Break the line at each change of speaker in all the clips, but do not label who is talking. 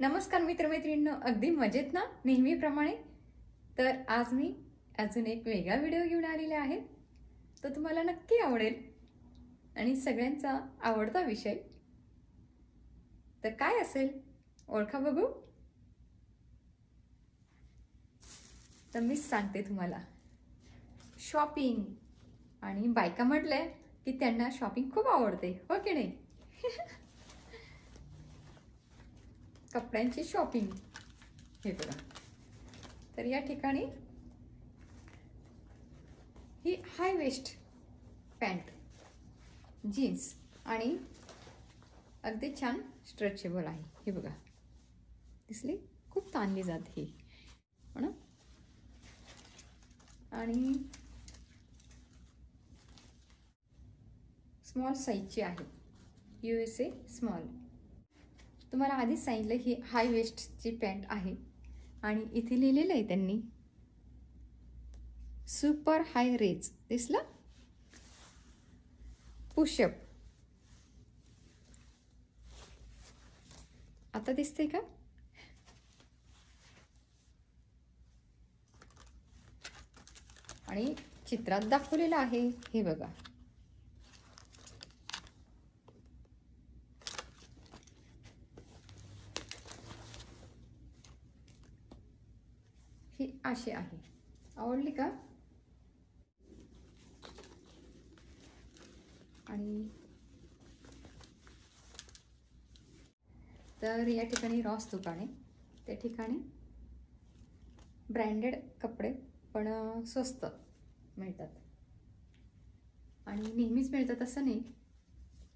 नमस्कार मित्रमैत्रिणींनो, अगदी मजेत ना नेहमीप्रमाणे. तर आज मी अजून एक वेगळा व्हिडिओ घेऊन आलेले आहे. तो तुम्हाला नक्की आवडेल आणि सगळ्यांचा आवडता विषय. तर काय असेल ओळखा बघू. तर मी सांगते तुम्हाला, शॉपिंग. आणि बायका म्हटले की त्यांना शॉपिंग खूप आवडते, हो की नाही? कपड्यांची शॉपिंग. हे बघा, तर या ठिकाणी ही हाय वेस्ट पॅन्ट, जीन्स आणि अगदी छान स्ट्रेचेबल आहे. हे बघा, दिसली? खूप ताणली जाते ही, हो ना? आणि स्मॉल साईजची आहे, USA स्मॉल. तुम्हाला आधीच सांगितलं ही हाय वेस्टची पॅन्ट आहे. आणि इथे लिहिलेलं आहे त्यांनी सुपर हाय रेज. दिसलं? पुशअप. आता दिसते का? आणि चित्रात दाखवलेलं आहे, हे बघा. ही अशी आहे. आवडली का? आणि तर या ठिकाणी रॉस दुकान आहे. त्या ठिकाणी ब्रँडेड कपडे पण स्वस्त मिळतात. आणि नेहमीच मिळतात असं नाही,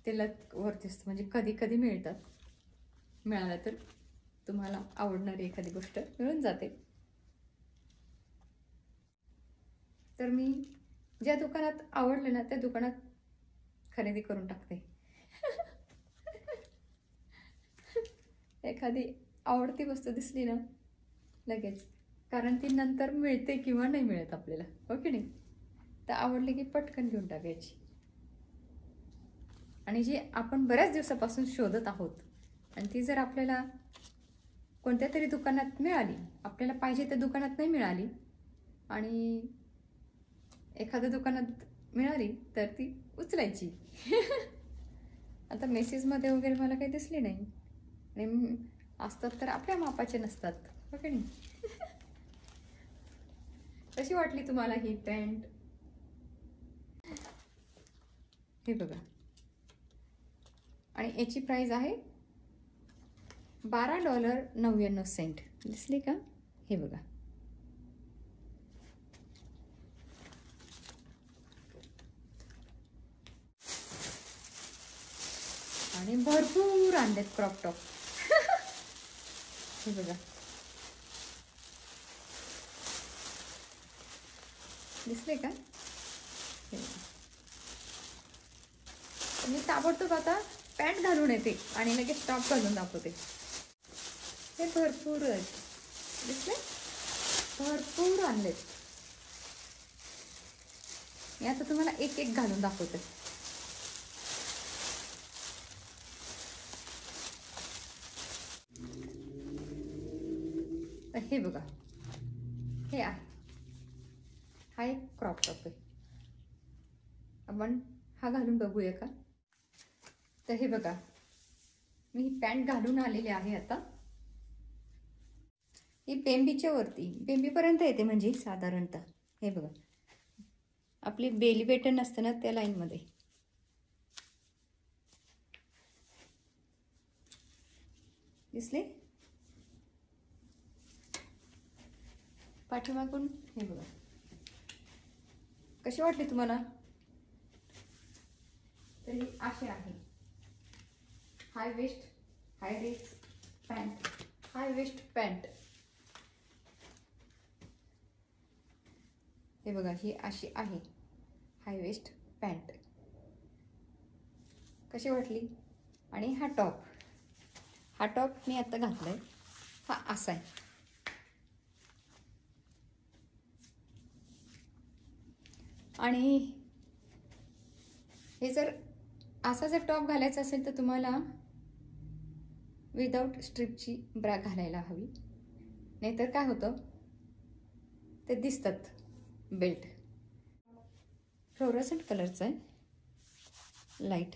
ते लकवरती असतं. म्हणजे कधी कधी मिळतात. मिळालं तर तुम्हाला आवडणारी एखादी गोष्ट मिळून जाते. तर मी ज्या दुकानात आवडलं ना त्या दुकानात खरेदी करून टाकते. एखादी आवडती वस्तू दिसली ना लगेच, कारण ती नंतर मिळते किंवा नाही मिळत आपल्याला, हो की नाही? तर आवडली की पटकन घेऊन टाकायची. आणि जी आपण बऱ्याच दिवसापासून शोधत आहोत आणि ती जर आपल्याला कोणत्या तरी दुकानात मिळाली, आपल्याला पाहिजे त्या दुकानात नाही मिळाली आणि एखाद्या दुकानात मिळाली, तर ती उचलायची. आता मेसेजमध्ये वगैरे मला काही दिसली नाही. आणि असतात तर आपल्या मापाचे नसतात, हो की नाही? कशी वाटली तुम्हाला ही पॅन्ट? हे बघा, आणि याची प्राइस आहे $12.99. दिसली का? हे बघा. आणि भरपूर आणलेत क्रॉप टॉप. हे बघा, दिसले का? हे बघा. मी ताबडतोब आता पॅन्ट घालून येते आणि लगेच टॉप घालून दाखवते. हे भरपूर दिसले, भरपूर आणलेत. मी आता तुम्हाला एक एक घालून दाखवते. तर हे बघा, हे आहे, हा एक क्रॉप टॉप आहे. आपण हा घालून बघूया का? तर हे बघा, मी ही पॅन्ट घालून आलेली आहे आता. ही बेंबीच्या वरती, बेंबीपर्यंत येते म्हणजे साधारणतः. हे बघा, आपली बेली बटन असतं ना त्या लाईनमध्ये. दिसले? पाठीमागून हे बघा. कशी वाटली तुम्हाला? तर ही अशी आहे, हाय वेस्ट हाय रेस्ट पॅन्ट, हाय वेस्ट पॅन्ट. हे बघा, ही अशी आहे हाय वेस्ट पॅन्ट. कशी वाटली? आणि हा टॉप, हा टॉप मी आता घातलाय, हा असा आहे. आणि हे जर असा जर टॉप घालायचा असेल तर तुम्हाला विदाऊट स्ट्रिपची ब्रा घालायला हवी, नाहीतर काय होतं ते दिसतात बेल्ट. फ्लोरोसंट कलरचा आहे लाईट,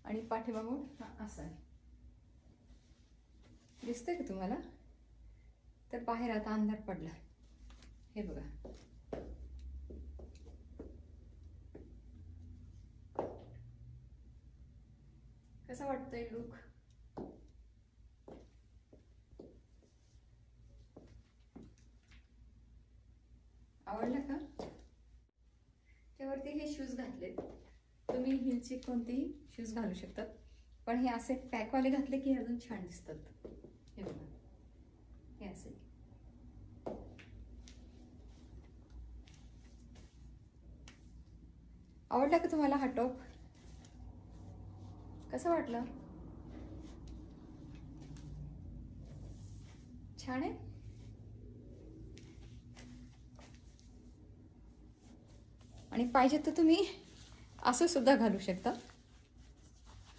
आणि पाठीमागून हा असा आहे. दिसतंय का तुम्हाला? तर बाहेर आता अंधार पडला, हे बघा. कसा वाटतोय लुक? आवडला का? त्यावरती हे शूज घातले, तुम्ही हिलचे कोणतेही शूज घालू शकतात, पण हे असे पॅकवाले घातले की अजून छान दिसतात. हे बघा, हे असे. आवडला का तुम्हाला हा टॉप? कसं वाटलं? छान आहे. आणि पाहिजे तर तुम्ही असं सुद्धा घालू शकता.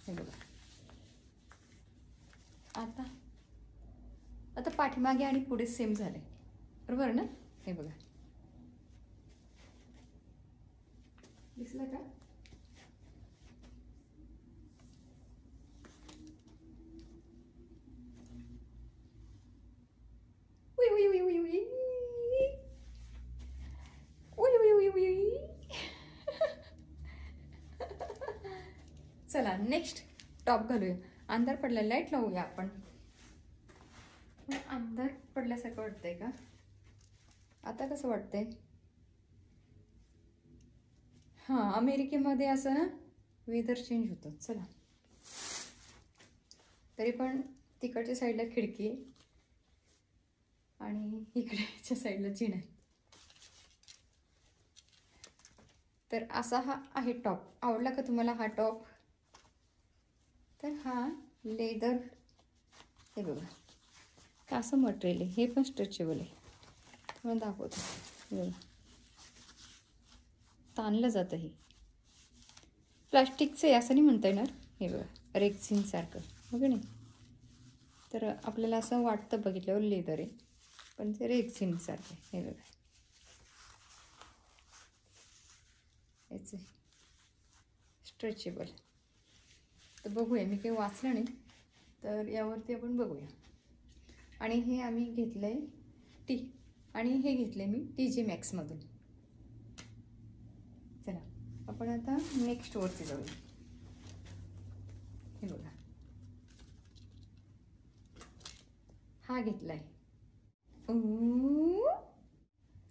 हे बघा. आता आता पाठीमागे आणि पुढे सेम झाले, बरोबर ना? हे बघा, दिसलं का? उई उई उई उई उई उई उई उई उई. चला नेक्स्ट टॉप घालूया. अंधार पडला, लाईट लावूया आपण. अंधार पडल्यासारखं वाटतंय का? आता कसं वाटतंय? हां, अमेरिकेमध्ये असं ना वेदर चेंज होतं. चला, तरी पण तिकडच्या साईडला खिडकी आहे आणि इकडेच्या साईडला जिना आहे. तर असा हा आहे टॉप. आवडला का तुम्हाला हा टॉप? तर हा लेदर, हे बघा का असं मटेरियल आहे, हे पण स्ट्रेचेबल आहे. तुम्हाला दाखवतो, हे बघा, ताणलं जातं. हे प्लास्टिकचं आहे असं नाही म्हणता येणार. हे बघा, रेक्झिनसारखं, हो की नाही? तर आपल्याला असं वाटतं बघितल्यावर लेदर आहे, पण ते रेक्झिनसारखं आहे. हे बघा, याचं स्ट्रेचेबल. तर बघूया, मी काही वाचलं नाही तर यावरती आपण बघूया. आणि हे आम्ही घेतलं आहे आणि हे घेतले मी TJ Maxxमधून. चला आपण आता नेक्स्ट वरती जाऊया. हे बघा, हा घेतलाय.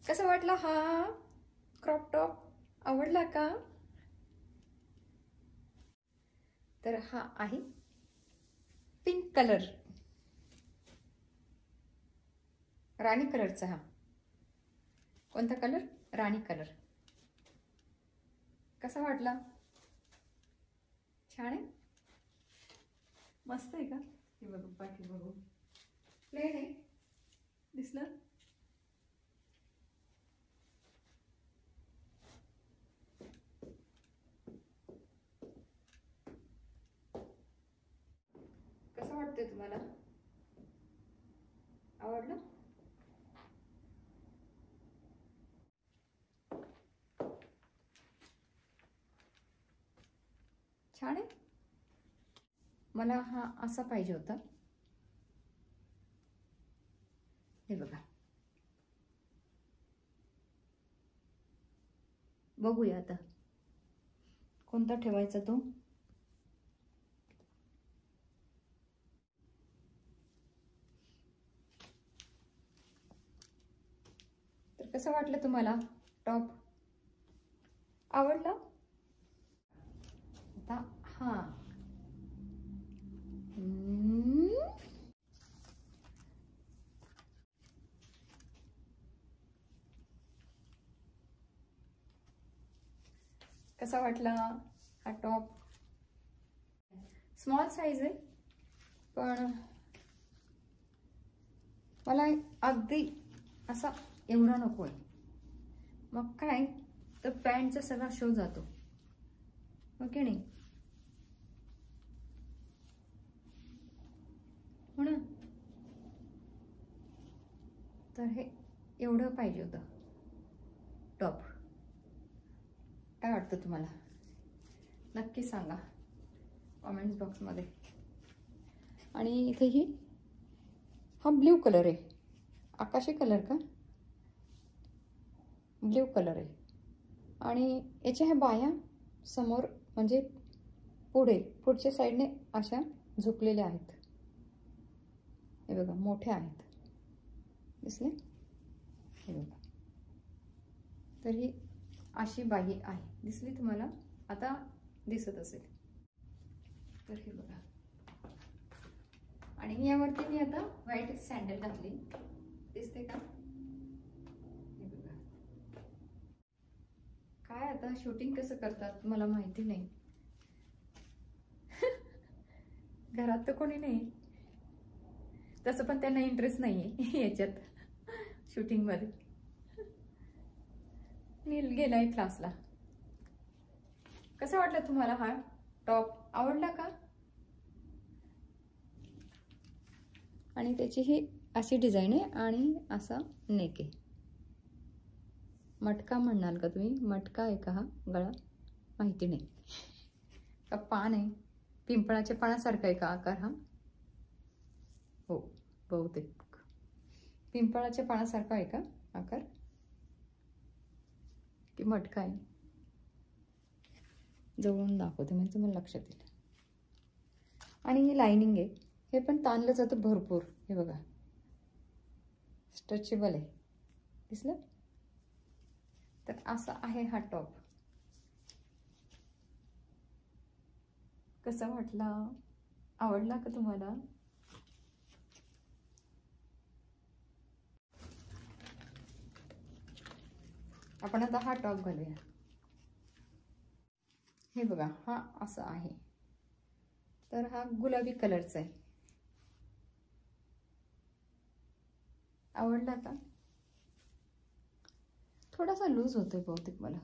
कसा वाटला हा क्रॉप टॉप? आवडला का? तर हा आहे पिंक कलर, राणी कलरचा. हा कोणता कलर? राणी कलर. कसा वाटला? छान आहे, मस्त आहे का? हे बघू, पाठी बघू, प्लेन आहे, दिसलं? कसं वाटतंय तुम्हाला? आवडलं? छान आहे. मला हा असा पाहिजे होता. हे बघा, बघूया आता कोणता ठेवायचा तो. तर कसं वाटलं तुम्हाला टॉप? आवडला? आता हा कसा वाटला हा टॉप? स्मॉल साइज आहे, पण मला अगदी असा एवढा नको आहे. मग काय तर पॅन्टचा सगळा शो जातो, ओके नाही? हो ना. तर हे एवढं पाहिजे होतं टॉप. काय वाटतं तुम्हाला? नक्की सांगा कॉमेंट्स बॉक्समध्ये. आणि इथेही हा ब्ल्यू कलर आहे, आकाशी कलर का, ब्ल्यू कलर आहे. आणि याच्या ह्या बाया समोर म्हणजे पुढच्या साईडने अशा झुकलेल्या आहेत. हे बघा मोठ्या आहेत, दिसले? हे बघा. तर ही अशी बाही आहे, दिसली तुम्हाला? आता दिसत असेल. तर हे बघा. आणि यावरती मी आता व्हाईट सँडल घातली, दिसते का? हे बघा. काय आता शूटिंग कसं करतात मला माहिती नाही. घरात तर कोणी नाही तसं, पण त्यांना इंटरेस्ट नाहीये याच्यात शूटिंग मध्ये. नील गेलाय क्लासला. कसं वाटलं तुम्हाला? हा टॉप आवडला का? आणि त्याची ही अशी डिझाईन आहे आणि असा नेक आहे. मटका म्हणाल का तुम्ही? मटका आहे का हा गळा? माहिती नाही. का पान आहे? पिंपळाच्या पानासारखा आहे का आकार हा? हो, बहुतेक पिंपळाच्या पानासारखा आहे का आकार, की मटका आहे? जवळून दाखवते म्हणजे मला लक्षात येईल. आणि ही लाइनिंग आहे, हे पण ताणलं जातं भरपूर. हे बघा, स्ट्रेचेबल आहे, दिसलं? तर असा आहे हा टॉप. कसा वाटला? आवडला का तुम्हाला? आपण आता हा टॉप घालूया. हे बघा, हा असा आहे. तर हा गुलाबी कलरचा आहे. आवडला का? थोडासा लूज होतोय बहुतेक मला.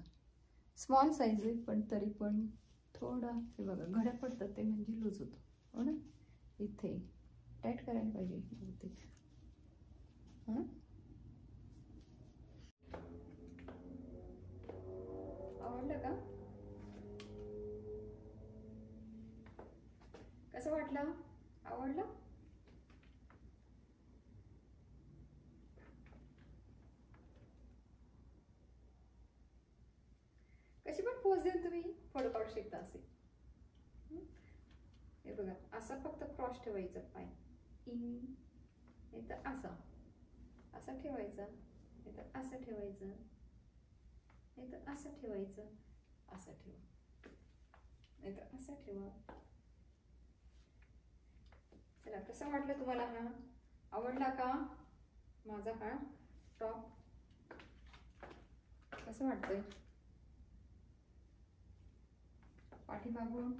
स्मॉल साईज आहे पण तरी पण थोडा, हे बघा घड्या पडतात ते म्हणजे लूज होतो, हो ना. इथे टाईट करायला पाहिजे बहुतेक, हो ना. आवडलं का? कसं वाटलं? आवडलं? कशी पण पोज देऊन तुम्ही फोटो काढू शकता असे. हे बघा, असा फक्त क्रॉस ठेवायचा पाय, नाही तर असा असा ठेवायचा, नाही तर असं ठेवायचं, नाही तर असं ठेवायचं, असं ठेवा, नाही तर असं ठेवा. चला, कसं वाटलं तुम्हाला? हा आवडला का माझा हा टॉप? कसं वाटतंय? पाठीमागून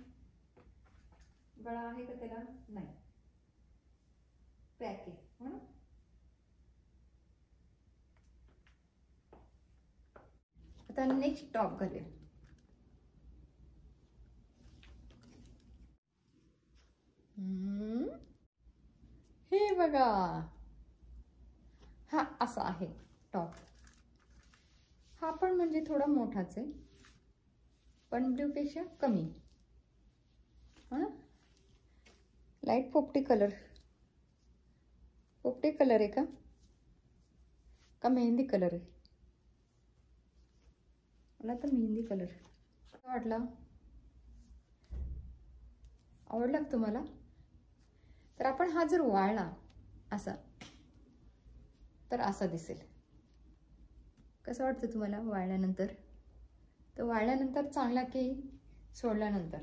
गळा आहे का त्याला? नाही, पॅक आहे, हो ना. आता नेक्स्ट टॉप घालूया. हे बघा, हा असा आहे टॉप. हा पण म्हणजे थोडा मोठाच आहे, पण ब्ल्यू पेक्षा कमी, हो ना. लाईट पोपटी कलर आहे का मेहंदी कलर आहे? मला तर मेहंदी कलर वाटला. आवडला का तुम्हाला? तर आपण हा जर वाळला असा तर असा दिसेल. कसं वाटतं तुम्हाला वाळल्यानंतर? तर वाळल्यानंतर चांगला की सोडल्यानंतर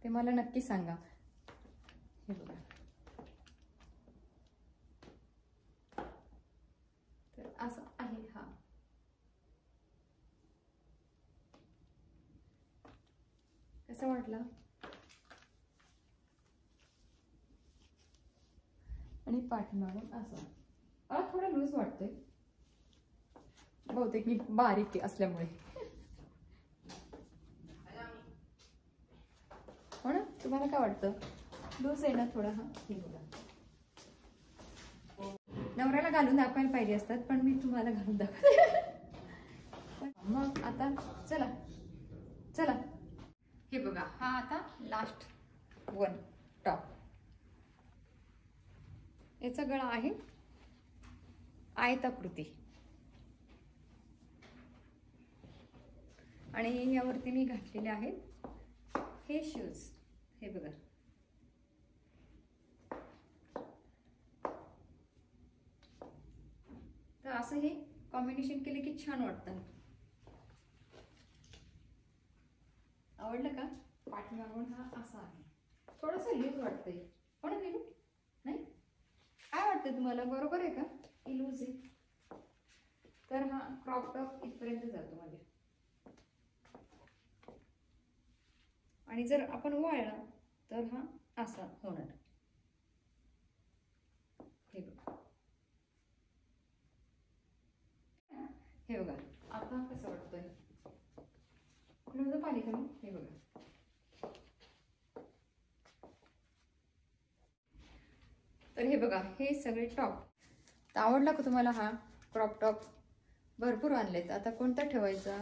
ते मला नक्की सांगा. हे बघा, तर असं आहे हा. कसा वाटला? आणि पाठीमागून असं मला थोडा लूज वाटतोय, बहुतेक मी बारीक असल्यामुळे, हो ना. तुम्हाला काय वाटतं? लूज आहे ना थोडा? हा, हे बघा, नवऱ्याला घालून दाखवायला पाहिजे असतात, पण मी तुम्हाला घालून दाखवते. मग आता चला चला, हे बघा, हा आता लास्ट वन टॉप. याचा गळा आहे आयताकृती आणि यावरती मी घातलेले आहेत हे शूज. हे बघा, तर असं हे कॉम्बिनेशन केले की छान वाटतं. आवडलं का? पाठीमागून हा असा आहे, थोडंसं लूज वाटतंय, हो ना नीलू? नाही, काय वाटतं तुम्हाला, बरोबर आहे का की लूज आहे? तर हा क्रॉप टॉप इथपर्यंत जातो मध्ये, आणि जर आपण वाळला तर हा असा होणार. हे बघा, हे बघा आता कसं वाटतंय, नव्हतं पाणी कमी. हे बघा, तर हे बघा, हे सगळे टॉप. तर आवडला का तुम्हाला हा क्रॉप टॉप? भरपूर आणलेत, आता कोणता ठेवायचा?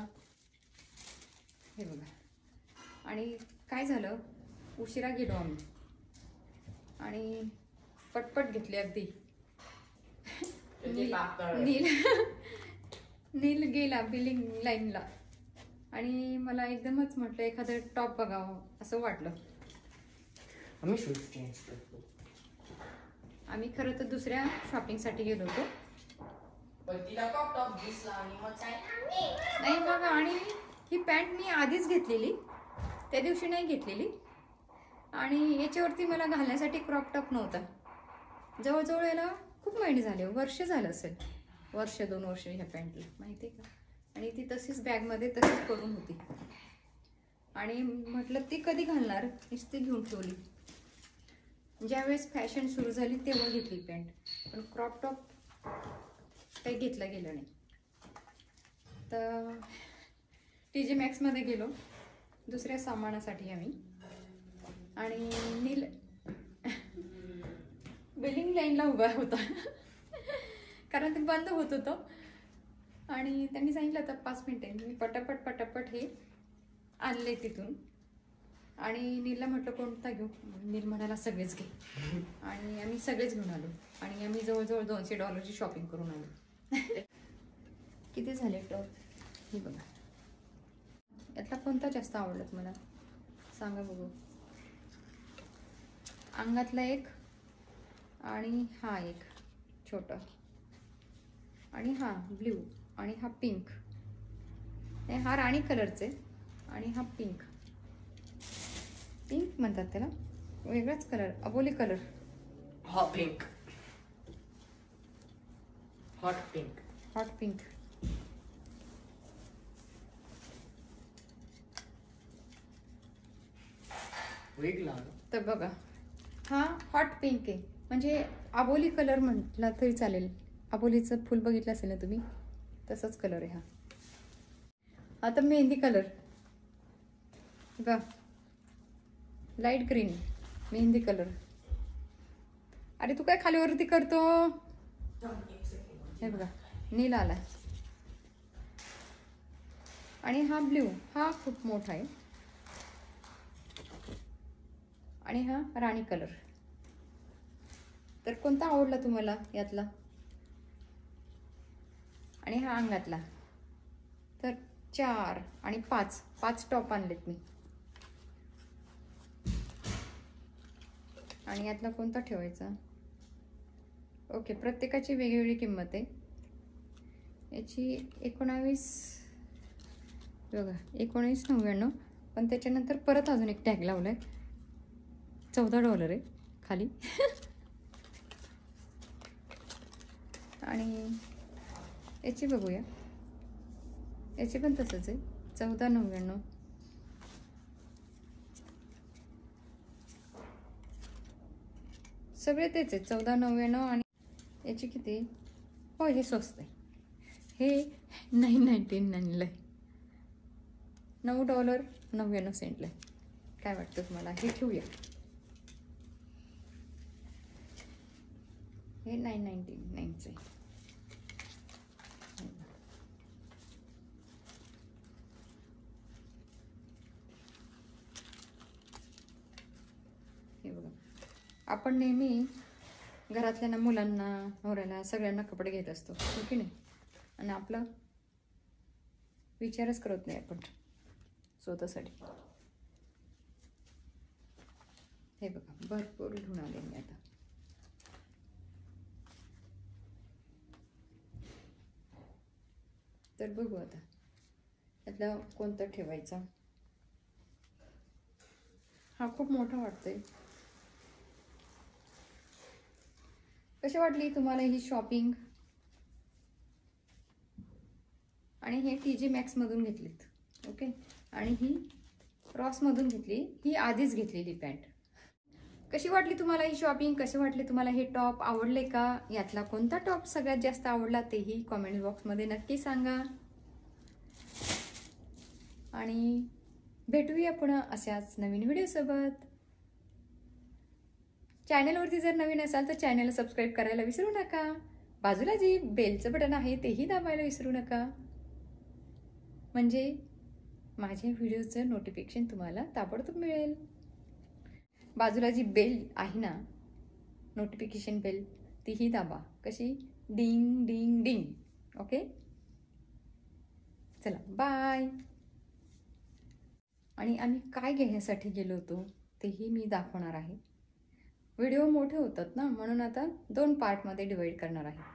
हे बघा, आणि काय झालं, उशिरा गेलो आम्ही आणि पटपट घेतले अगदी. नील गेला बिलिंग लाईनला आणि मला एकदमच म्हटलं एखादं टॉप बघावं असं वाटलं. आम्ही खरं तर दुसऱ्या शॉपिंगसाठी गेलो होतो. नाही बघा, आणि ही पॅन्ट मी आधीच घेतलेली, त्या दिवशी नाही घेतलेली, आणि याच्यावरती मला घालण्यासाठी क्रॉप टॉप नव्हता. जवळजवळ याला खूप महिने झाले, वर्ष झालं असेल, वर्ष 2 वर्ष ह्या पॅन्टला, माहिती आहे का? आणि ती तशीच बॅगमध्ये तशीच पडून होती आणि म्हटलं ती कधी घालणार, ती घेऊन ठेवली. ज्यावेळेस फॅशन सुरू झाली तेव्हा घेतली पॅन्ट, पण क्रॉप टॉप काही घेतला गेलं नाही. तर TJ Maxxमध्ये गेलो दुसऱ्या सामानासाठी आम्ही, आणि नील बिलिंग लाईनला उभा होता कारण ते बंद होत होतं, आणि त्यांनी सांगितलं होतं 5 मिनिटे. मी पटापट हे आणले तिथून, आणि नीलला म्हटलं कोणता घेऊ? नील म्हणाला सगळेच घे, आणि आम्ही सगळेच घेऊन आलो, आणि आम्ही जवळजवळ $200 शॉपिंग करून आलो. किती झाले टॉप? हे बघा, यातला कोणता जास्त आवडला तुम्हाला सांगा बघू. अंगातला एक, आणि हा एक छोटा, आणि हा ब्ल्यू, आणि हा पिंक. हा राणी कलरचे, आणि हा पिंक. पिंक म्हणतात त्याला, वेगळाच कलर, अबोली colour.
Hot pink. Hot pink.
Hot pink.
वेगळा. तर
बघा, हा हॉट पिंक आहे, म्हणजे अबोली कलर म्हटला तरी चालेल. अबोलीचं फुल बघितलं असेल ना तुम्ही, तसंच कलर आहे हा. आता मेहंदी कलर बघा, लाईट ग्रीन मेहंदी कलर. अरे तू काय खालीवरती करतो? हे बघा, नील आला, आणि हा ब्ल्यू, हा खूप मोठा आहे, आणि हा राणी कलर. तर कोणता आवडला तुम्हाला यातला? आणि हा अंगातला. तर 4 आणि 5 टॉप आणलेत मी, आणि यातला कोणता ठेवायचा? ओके, प्रत्येकाची वेगवेगळी किंमत आहे. याची 19 बघा, 19.99, पण त्याच्यानंतर परत अजून एक टॅग लावलाय, $14 आहे खाली. आणि याची बघूया, याची पण तसंच आहे, 14.99. सगळे तेच आहे, 14.99. आणि याची किती? हो, हे स्वस्त आहे, हे $9.99 आहे, $9.99 आहे. काय वाटतं तुम्हाला? हे ठेवूया. हे 999चं आहे. हे बघा, आपण नेहमी घरातल्या मुलांना, नवऱ्याला, सगळ्यांना कपडे घेत असतो, हो की नाही? आणि आपला विचारच करत नाही आपण स्वतःसाठी. हे बघा, भरपूर घेऊन आले मी आता. तर बघू आता यातला कोणता ठेवायचा. हा खूप मोठा वाटतोय. कशी वाटली तुम्हाला ही शॉपिंग? आणि हे TJ मॅक्समधून घेतलीत, ओके. आणि ही रॉसमधून घेतली, ही आधीच घेतलेली पॅन्ट. कशी वाटली तुम्हाला ही शॉपिंग? कसे वाटले तुम्हाला हे टॉप? आवडले का? यातला कोणता टॉप सगळ्यात जास्त आवडला तेही कॉमेंट बॉक्समध्ये नक्की सांगा. आणि भेटूया पुन्हा अशाच नवीन व्हिडिओसोबत. चॅनलवरती जर नवीन असाल तर चॅनलला सबस्क्राईब करायला विसरू नका. बाजूला जी बेलचं बटन आहे तेही दाबायला विसरू नका, म्हणजे माझ्या व्हिडिओचं नोटिफिकेशन तुम्हाला ताबडतोब मिळेल. बाजूला जी बेल आहे ना, नोटिफिकेशन बेल, तीही दाबा. कशी? डिंग डिंग डिंग. ओके, चला बाय. आणि आम्ही काय घेण्यासाठी गेलो होतो तेही मी दाखवणार आहे. व्हिडिओ मोठे होतात ना, म्हणून आता 2 पार्टमध्ये डिवाईड करणार आहे.